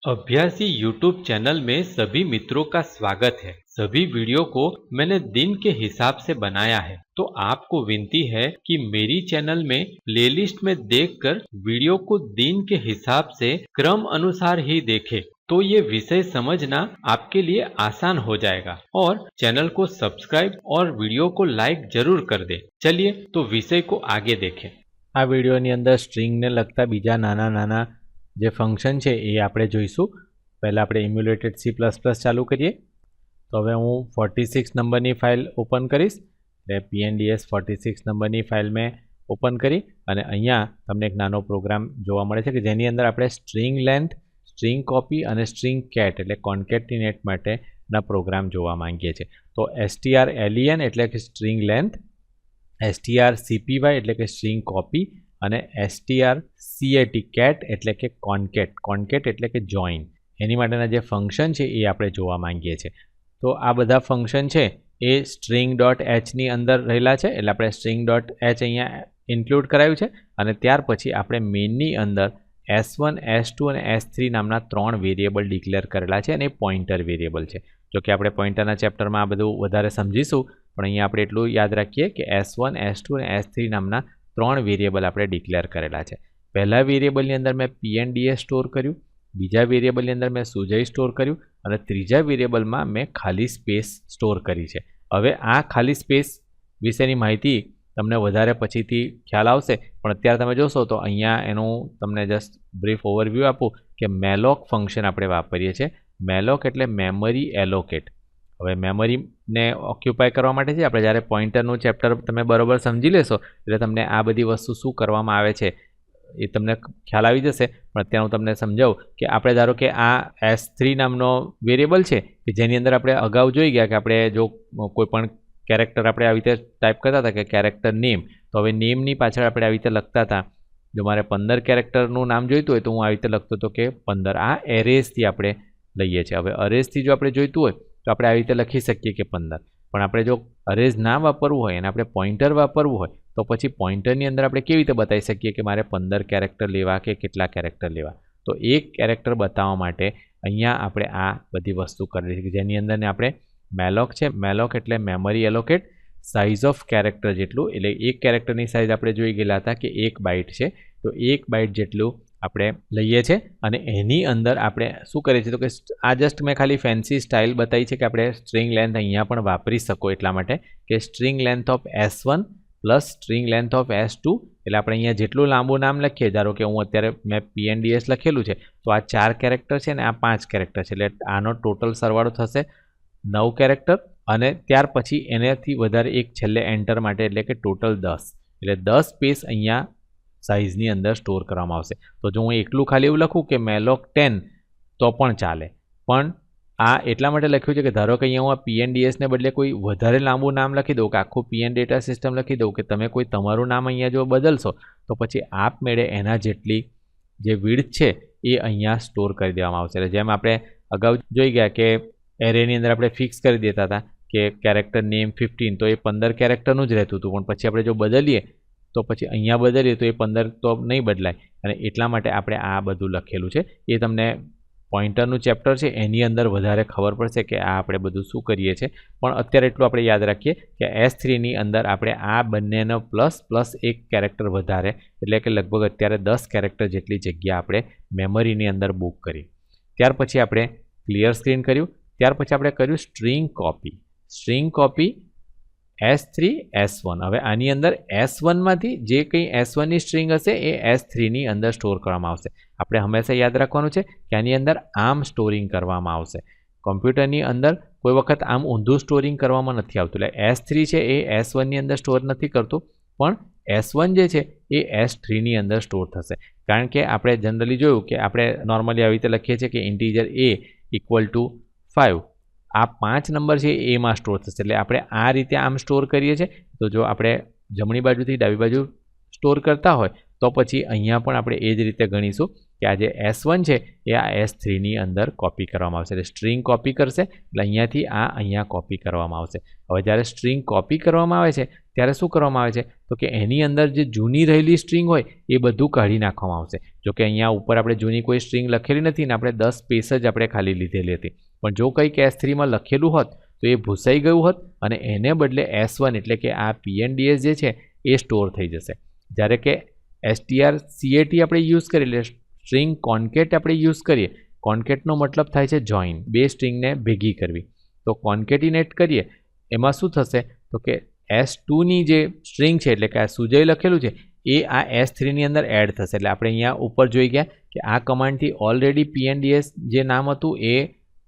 अभ्यासी YouTube channel में सभी मित्रों का स्वागत है। सभी वीडियो को मैंने दिन के हिसाब से बनाया है, तो आपको विनती है कि मेरी चैनल में प्लेलिस्ट में देखकर वीडियो को दिन के हिसाब से क्रम अनुसार ही देखें, तो ये विषय समझना आपके लिए आसान हो जाएगा। और चैनल को सब्सक्राइब और वीडियो को लाइक जरूर कर दे। चलिए तो विषय को आगे देखें। आ वीडियोनी अंदर स्ट्रिंगने लगता बीजा नाना नाना जे फंक्शन है ये आपणे जोईशुं। पहला आपणे इम्युलेटेड C++ चालू करिए। तो हवे हूँ 46 नंबरनी फाइल ओपन करीश। એટલે pnds 46 नंबरनी फाइल में ओपन करी अने अहींया तमने एक नानो प्रोग्राम जोवा मळे छे कि जेनी अंदर आपणे स्ट्रिंग लेंथ, स्ट्रिंग कॉपी अने स्ट्रिंग कैट એટલે कॉन्केटिनेट माटेना प्रोग्राम जोवा मांगीए छे। तो strlen એટલે કે स्ट्रिंग लेंथ, strcpy એટલે કે स्ट्रिंग कॉपी અને strcat કેટ એટલે કે કોન્કેટ એટલે કે જોઈન એની માટેના જે ફંક્શન છે એ આપણે જોવા માંગીએ છીએ। તો આ બધા ફંક્શન છે એ string.h ની અંદર રહેલા છે, એટલે આપણે string.h અહીંયા ઇન્ક્લુડ કરાયું છે અને ત્યાર પછી આપણે મેઇનની અંદર s1 s2 અને s3 નામના 3 વેરિયેબલ ડિક્લેર કરેલા છે અને પોઇન્ટર વેરિયેબલ છે। જો કે આપણે પોઇન્ટરના ચેપ્ટરમાં આ બધું વધારે સમજીશું, પણ અહીંયા આપણે એટલું યાદ રાખીએ કે s1 s2 અને s3 નામના 3 વેરિયેબલ આપણે ડિક્લેર કરેલા છે। પહેલા વેરિયેબલની અંદર મેં pnds સ્ટોર કર્યું, બીજા વેરિયેબલની અંદર મેં સુજય સ્ટોર કર્યું અને ત્રીજા વેરિયેબલમાં મેં ખાલી સ્પેસ સ્ટોર કરી છે। હવે આ ખાલી સ્પેસ વિશેની માહિતી તમને વધારે પછીથી ખ્યાલ આવશે, પણ અત્યારે તમે જોશો તો અહીંયા એનું તમને જસ્ટ બ્રીફ ઓવરવ્યૂ આપું કે મેલોક ફંક્શન આપણે વાપરીએ છીએ। મેલોક એટલે મેમરી એલોકેટ। હવે મેમરીને ઓક્યુપાય કરવા માટે છે આપણે જ્યારે પોઇન્ટરનું ચેપ્ટર તમે બરોબર સમજી લેશો એટલે તમને આ બધી વસ્તુ શું કરવામાં આવે છે એ તમને ખ્યાલ આવી જશે। પણ અત્યારે હું તમને સમજાવું કે આપણે ધારો કે આ s3 નામનો વેરિયેબલ છે કે જેની અંદર આપણે અગાઉ જોઈ ગયા કે આપણે જો કોઈ પણ કેરેક્ટર આપણે આવી રીતે ટાઈપ કરતા હતા કે કેરેક્ટર નેમ, તો હવે નેમની પાછળ આપણે આવી રીતે લખતા હતા। જો મારે 15 કેરેક્ટરનું નામ જોઈતું હોય તો હું આવી રીતે લખતો હતો કે 15। આ એરેઝથી આપણે લઈએ છીએ। હવે અરેઝથી જો આપણે જોઈતું હોય તો આપણે આવી રીતે લખી શકીએ કે 15, પણ આપણે જો અરેઝ ના વાપરવું હોય અને આપણે પોઇન્ટર વાપરવું હોય તો પછી પોઇન્ટરની અંદર આપણે કેવી રીતે બતાવી શકીએ કે મારે 15 કેરેક્ટર લેવા કે કેટલા કેરેક્ટર લેવા। તો એક કેરેક્ટર બતાવવા માટે અહીંયા આપણે આ બધી વસ્તુ કરેલી છે જેની અંદર ને આપણે મેલોક છે। મેલોક એટલે memory allocate, size of character જેટલું, એટલે એક કેરેક્ટરની સાઇઝ આપણે જોઈ ગયેલા હતા કે 1 બાઇટ છે, તો 1 બાઇટ જેટલું આપણે લઈએ છીએ અને એની અંદર આપણે શું કરીએ છીએ તો કે આ જસ્ટ મેં ખાલી ફેન્સી સ્ટાઇલ બતાવી છે કે આપણે સ્ટ્રિંગ લેન્થ અહીંયા પણ વાપરી શકો એટલા માટે કે string length of s1 plus string length of s2, એટલે આપણે અહીંયા જેટલું લાંબુ નામ લખીએ, ધારો કે હું અત્યારે મેં pnds લખેલું છે તો આ 4 કેરેક્ટર છે ને આ 5 કેરેક્ટર છે, એટલે આનો ટોટલ સરવાળો થશે 9 કેરેક્ટર અને ત્યાર પછી એનાથી વધારે એક છેલ્લે એન્ટર માટે એટલે કે ટોટલ 10, એટલે 10 સ્પેસ અહીંયા સાઇઝની અંદર સ્ટોર કરવામાં આવશે। તો જો હું એકલું ખાલી એવું લખું કે મેલોક 10 તો પણ ચાલે, પણ આ એટલા માટે લખ્યું છે કે ધારો કે અહીંયા હું આ pnds ને બદલે કોઈ વધારે લાંબુ નામ લખી દઉં કે આખું pn ડેટા સિસ્ટમ લખી દઉં કે તમે કોઈ તમારું નામ અહીંયા જો બદલશો તો પછી આપમેળે એના જેટલી જે વિડ્થ છે એ અહીંયા સ્ટોર કરી દેવામાં આવશે। એટલે જેમ આપણે અગાઉ જોઈ ગયા કે એરેની અંદર આપણે ફિક્સ કરી દેતા હતા કે કેરેક્ટર નેમ 15, તો એ 15 કેરેક્ટરનું જ રહેતું હતું, પણ પછી આપણે જો બદલીએ તો પછી અહીંયા બદલીએ તો એ 15 તો નહીં બદલાય, અને એટલા માટે આપણે આ બધું લખેલું છે। એ તમને પોઇન્ટરનું ચેપ્ટર છે એની અંદર વધારે ખબર પડશે કે આ આપણે બધું શું કરીએ છીએ, પણ અત્યારે એટલું આપણે યાદ રાખીએ કે s3ની અંદર આપણે આ બંનેનો પ્લસ એક કેરેક્ટર વધારે, એટલે કે લગભગ અત્યારે 10 કેરેક્ટર જેટલી જગ્યા આપણે મેમરીની અંદર બુક કરી। ત્યાર પછી આપણે ક્લિયર સ્ક્રીન કર્યું, ત્યાર પછી આપણે કર્યું સ્ટ્રિંગ કોપી s3 s1। હવે આની અંદર s1માંથી જે કંઈ s1ની સ્ટ્રિંગ હશે એ s3ની અંદર સ્ટોર કરવામાં આવશે। આપણે હંમેશા યાદ રાખવાનું છે કે આની અંદર આમ સ્ટોરિંગ કરવામાં આવશે। કોમ્પ્યુટરની અંદર કોઈ વખત આમ ઊંધું સ્ટોરિંગ કરવામાં નથી આવતું, એટલે s3 છે એ s1ની અંદર સ્ટોર નથી કરતું, પણ s1 જે છે એ s3ની અંદર સ્ટોર થશે। કારણ કે આપણે જનરલી જોયું કે આપણે નોર્મલી આવી રીતે લખીએ છીએ કે ઇન્ટીજર a = 5, આ 5 નંબર છે એમાં સ્ટોર થશે, એટલે આપણે આ રીતે આમ સ્ટોર કરીએ છીએ। તો જો આપણે જમણી બાજુથી ડાબી બાજુ સ્ટોર કરતા હોય તો પછી અહીંયા પણ આપણે એ જ રીતે ગણીશું કે આ જે S1 છે એ આ S3ની અંદર કોપી કરવામાં આવશે. એટલે સ્ટ્રિંગ કોપી કરશે એટલે અહીંયાથી આ અહીંયા કોપી કરવામાં આવશે. હવે જ્યારે સ્ટ્રિંગ કોપી કરવામાં આવે છે ત્યારે શું કરવામાં આવે છે તો કે એની અંદર જે જૂની રહેલી સ્ટ્રિંગ હોય એ બધું કાઢી નાખવામાં આવશે. જો કે અહીંયા ઉપર આપણે જૂની કોઈ સ્ટ્રિંગ લખેલી નથી ને આપણે 10 સ્પેસ જ આપણે ખાલી લીધેલી હતી, પણ જો કંઈક S3માં લખેલું હોત તો એ ભૂસાઈ ગયું હોત અને એને બદલે S1 એટલે કે આ PNDS જે છે એ સ્ટોર થઈ જશે. જ્યારે કે strcat આપણે યુઝ કરીએ એટલે સ્ટ્રિંગ કોન્કેટ આપણે યુઝ કરીએ. કોન્કેટનો મતલબ થાય છે જોઈન, બે સ્ટ્રિંગને ભેગી કરવી. તો કોન્કેટિનેટ કરીએ એમાં શું થશે તો કે S2ની જે સ્ટ્રિંગ છે એટલે કે આ સુજય લખેલું છે એ આ S3ની અંદર એડ થશે. એટલે આપણે અહીંયા ઉપર જોઈ ગયા કે આ કમાન્ડથી ઓલરેડી PNDS જે નામ હતું એ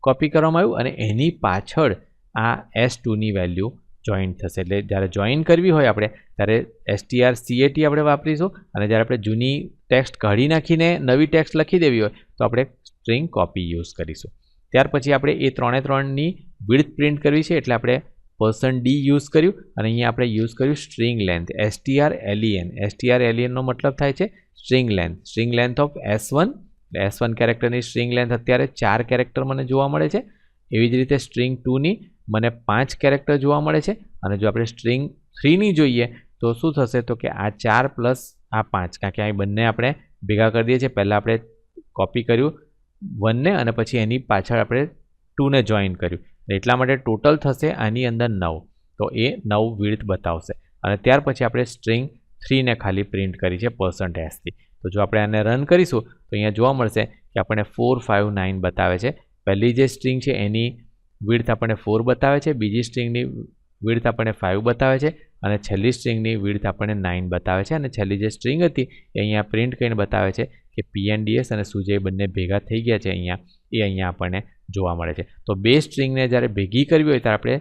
કોપી કરવામાં આવ્યું અને એની પાછળ આ S2ની વેલ્યુ જોઈન થશે. એટલે જ્યારે જોઈન કરવી હોય આપણે ત્યારે strcat આપણે વાપરીશું અને જ્યારે આપણે જૂની ટેક્સ્ટ કાઢી નાખીને નવી ટેક્સ્ટ લખી દેવી હોય તો આપણે સ્ટ્રિંગ કોપી યુઝ કરીશું. ત્યાર પછી આપણે એ 3ની વિડ્થ પ્રિન્ટ કરવી છે એટલે આપણે %d યુઝ કર્યું અને અહીંયા આપણે યુઝ કર્યું સ્ટ્રિંગ લેન્થ strlen. strlenનો મતલબ થાય છે string length. String length of S1 S1 કેરેક્ટરની સ્ટ્રિંગ લેન્થ અત્યારે 4 કેરેક્ટર મને જોવા મળે છે. એવી જ રીતે સ્ટ્રિંગ 2ની મને 5 કેરેક્ટર જોવા મળે છે અને જો આપણે સ્ટ્રિંગ 3ની જોઈએ તો શું થશે તો કે આ 4 પ્લસ આ 5, કારણ કે આ બંને આપણે ભેગા કરી દઈએ છીએ. પહેલાં આપણે કોપી કર્યું 1ને અને પછી એની પાછળ આપણે 2ને જોઈન કર્યું, એટલા માટે ટોટલ થશે આની અંદર 9. તો એ 9 વિડ્થ બતાવશે અને ત્યાર પછી આપણે સ્ટ્રિંગ 3ને ખાલી પ્રિન્ટ કરી છે %s થી. તો જો આપણે આને રન કરીશું તો અહીંયા જોવા મળશે કે આપણને 4 5 9 બતાવે છે. પહેલી જે સ્ટ્રિંગ છે એની વિડ્થ આપણને 4 બતાવે છે, બીજી સ્ટ્રિંગની વિડ્થ આપણને 5 બતાવે છે અને છેલ્લી સ્ટ્રિંગની વિડ્થ આપણને 9 બતાવે છે. અને છેલ્લી જે સ્ટ્રિંગ હતી એ અહીંયા પ્રિન્ટ કરીને બતાવે છે કે PNDS અને સુજય બંને ભેગા થઈ ગયા છે અહીંયા, એ અહીંયા આપણને જોવા મળે છે. તો બે સ્ટ્રિંગને જ્યારે ભેગી કરવી હોય ત્યારે આપણે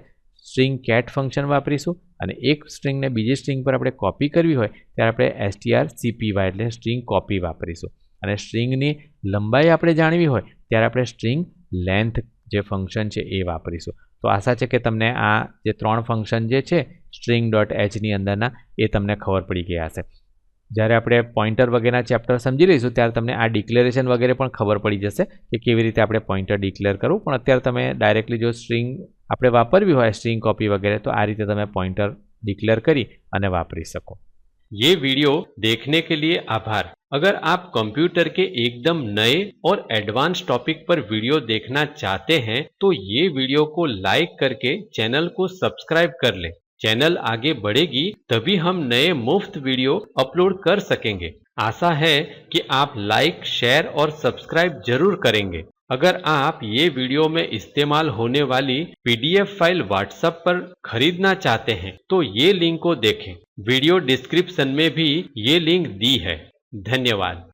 સ્ટ્રિંગ કેટ ફંક્શન વાપરીશું અને એક સ્ટ્રિંગને બીજી સ્ટ્રિંગ પર આપણે કોપી કરવી હોય ત્યારે આપણે strcpy એટલે સ્ટ્રિંગ કોપી વાપરીશું. અને સ્ટ્રિંગની લંબાઈ આપણે જાણવી હોય ત્યારે આપણે સ્ટ્રિંગ લેન્થ જે ફંક્શન છે એ વાપરીશું. તો આશા છે કે તમને આ જે 3 ફંક્શન જે છે string.hની અંદરના એ તમને ખબર પડી ગયા હશે. જ્યારે આપણે પોઇન્ટર વગેરેના ચેપ્ટર સમજી લઈશું ત્યારે તમને આ ડિક્લેરેશન વગેરે પણ ખબર પડી જશે કે કેવી રીતે આપણે પોઇન્ટર ડિક્લેર કરવું. પણ અત્યારે તમે ડાયરેક્ટલી જો સ્ટ્રિંગ આપણે વાપરવી હોય સ્ટ્રિંગ कॉपी वगैरह तो आ रीते તમે પોઇન્ટર डिक्लेयर કરી અને વાપરી શકો। ये वीडियो देखने के लिए आभार। अगर आप कंप्यूटर के एकदम नए और एडवांस टॉपिक पर वीडियो देखना चाहते हैं तो ये वीडियो को लाइक करके चैनल को सब्सक्राइब कर लें। चैनल आगे बढ़ेगी तभी हम नए मुफ्त वीडियो अपलोड कर सकेंगे। आशा है कि आप लाइक, शेयर और सब्सक्राइब जरूर करेंगे। अगर आप ये वीडियो में इस्तेमाल होने वाली PDF फाइल व्हाट्सएप पर खरीदना चाहते हैं तो ये लिंक को देखें। वीडियो डिस्क्रिप्शन में भी ये लिंक दी है। धन्यवाद।